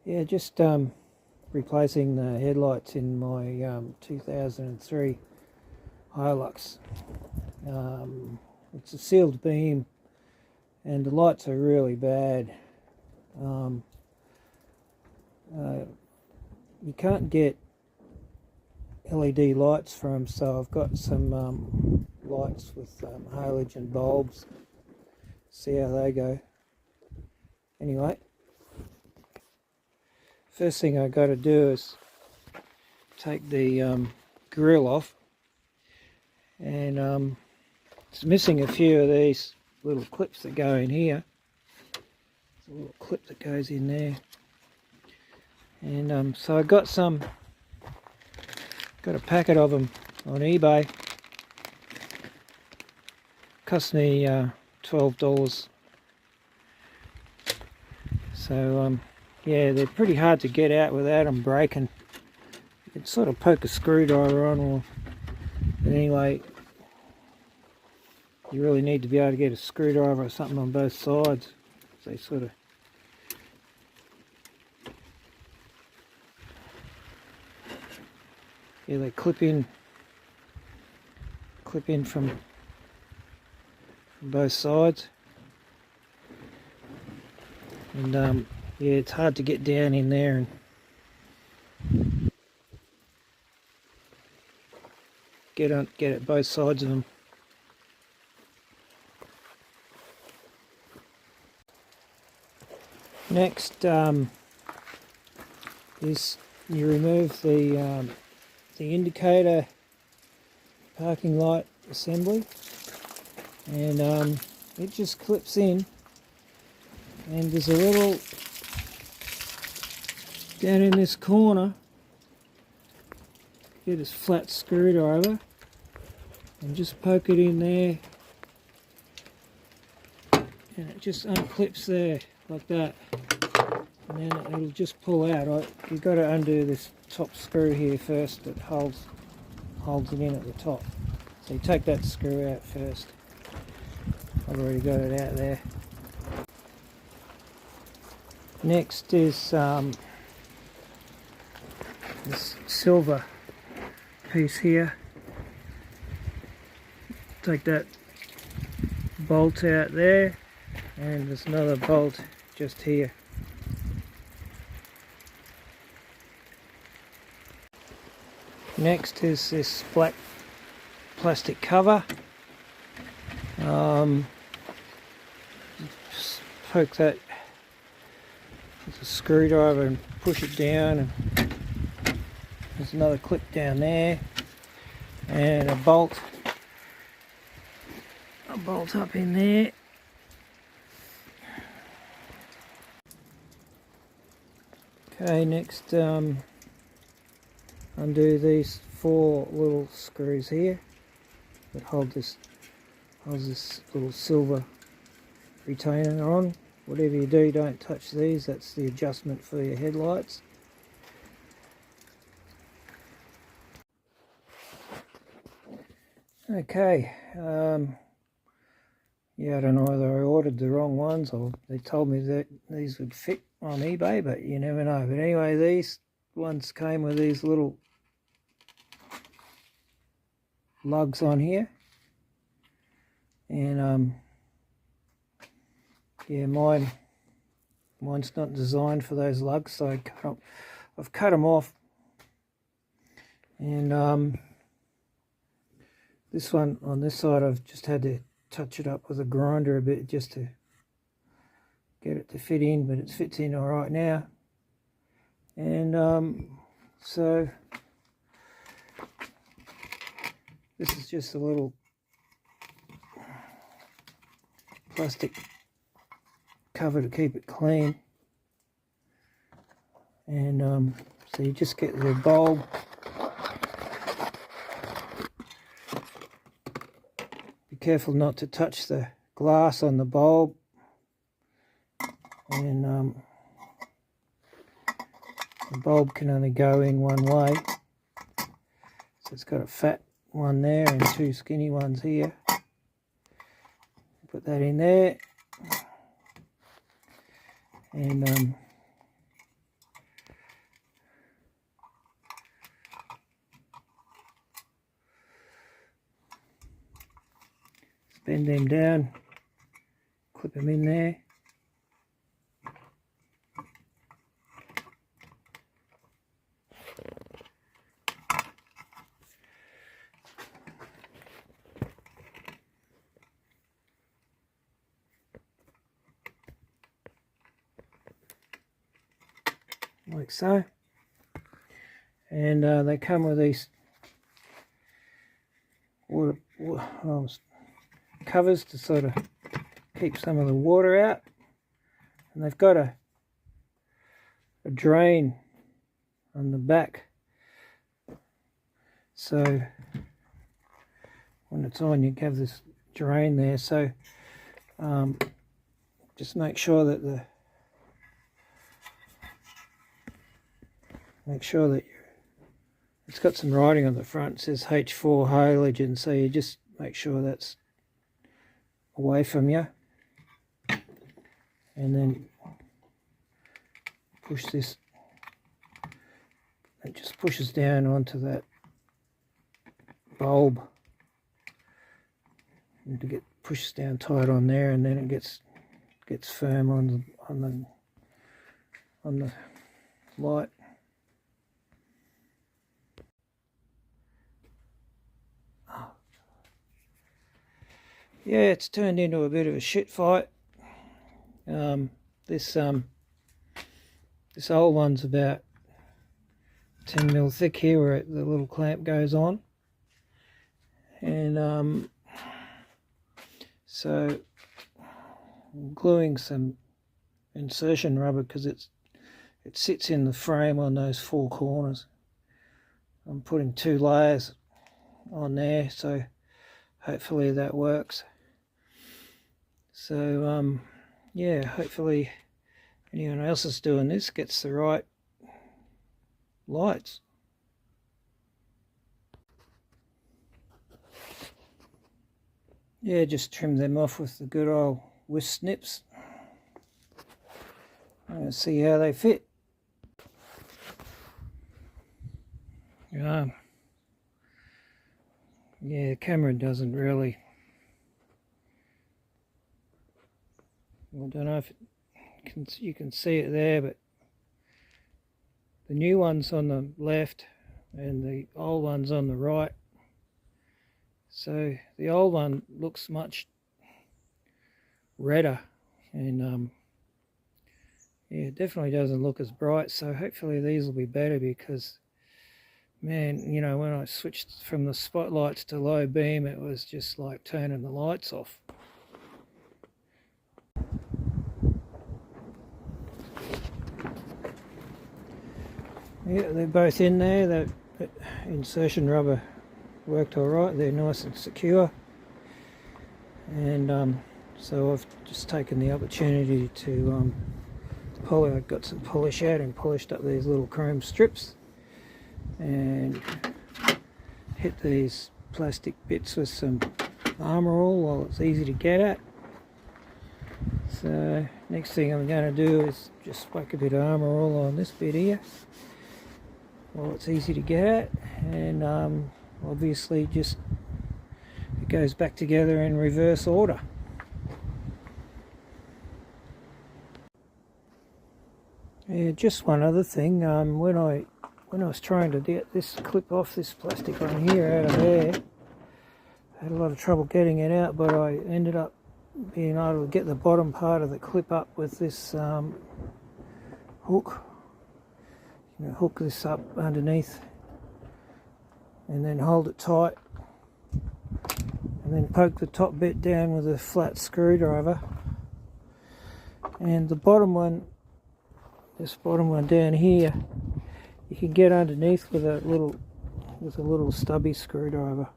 Yeah, just replacing the headlights in my 2003 Hilux. It's a sealed beam and the lights are really bad. You can't get LED lights for them, so I've got some lights with halogen bulbs. See how they go. Anyway, first thing I got to do is take the grill off, and it's missing a few of these little clips that go in here. There's a little clip that goes in there, and so I got a packet of them on eBay. Cost me $12. So yeah, they're pretty hard to get out without them breaking. You can sort of poke a screwdriver on, but anyway, you really need to be able to get a screwdriver or something on both sides. So they sort of they clip in from both sides, and yeah, it's hard to get down in there and get at both sides of them. Next is you remove the indicator parking light assembly, and it just clips in, and there's a little down in this corner. Get this flat screwdriver and just poke it in there, and it just unclips there like that, and then it'll just pull out. You've got to undo this top screw here first that holds it in at the top. So you take that screw out first. I've already got it out there. Next is this silver piece here. Take that bolt out there, and there's another bolt just here. Next is this black plastic cover. Just poke that with a screwdriver and push it down, and there's another clip down there, and a bolt up in there. Okay, next undo these 4 little screws here that holds this little silver retainer on. Whatever you do, don't touch these. That's the adjustment for your headlights. Okay, yeah, I don't know whether I ordered the wrong ones or they told me that these would fit on eBay, but you never know. But anyway, these ones came with these little lugs on here, and yeah, mine's not designed for those lugs, so I've cut them off, and this one on this side I've just had to touch it up with a grinder a bit just to get it to fit in, but it fits in all right now. And so this is just a little plastic cover to keep it clean, and so you just get the bulb. Be careful not to touch the glass on the bulb, and the bulb can only go in one way, so it's got a fat one there and 2 skinny ones here. Put that in there, and bend them down, clip them in there. Like so. And they come with these water covers to sort of keep some of the water out, and they've got a drain on the back, so when it's on you have this drain there, so just make sure that it's got some writing on the front. It says H4 halogen, so you just make sure that's away from you, and then push this. It just pushes down onto that bulb, and to get pushes down tight on there, and then it gets firm on the light. Yeah, it's turned into a bit of a shit fight. This old one's about 10 mil thick here, where the little clamp goes on, and so I'm gluing some insertion rubber because it sits in the frame on those four corners. I'm putting 2 layers on there, so hopefully that works. So yeah, hopefully anyone else is doing this gets the right lights. Yeah, just trim them off with the good old whisk snips. I'm going to see how they fit. Yeah, the camera doesn't really, I don't know if you can see it there, but the new one's on the left and the old one's on the right. So the old one looks much redder, and yeah, it definitely doesn't look as bright. So hopefully these will be better, because man, you know, when I switched from the spotlights to low beam, it was just like turning the lights off. Yeah, they're both in there. The insertion rubber worked all right. They're nice and secure, and so I've just taken the opportunity to polish. I got some polish out and polished up these little chrome strips, and hit these plastic bits with some Armor All while it's easy to get at. So next thing I'm going to do is just whack a bit of Armor All on this bit here while it's easy to get at, and obviously just it goes back together in reverse order. Yeah, just one other thing, when I was trying to get this clip off this plastic one here out of there, I had a lot of trouble getting it out, but I ended up being able to get the bottom part of the clip up with this hook. You know, hook this up underneath and then hold it tight, and then poke the top bit down with a flat screwdriver, and the bottom one, this bottom one down here, you can get underneath with a little stubby screwdriver.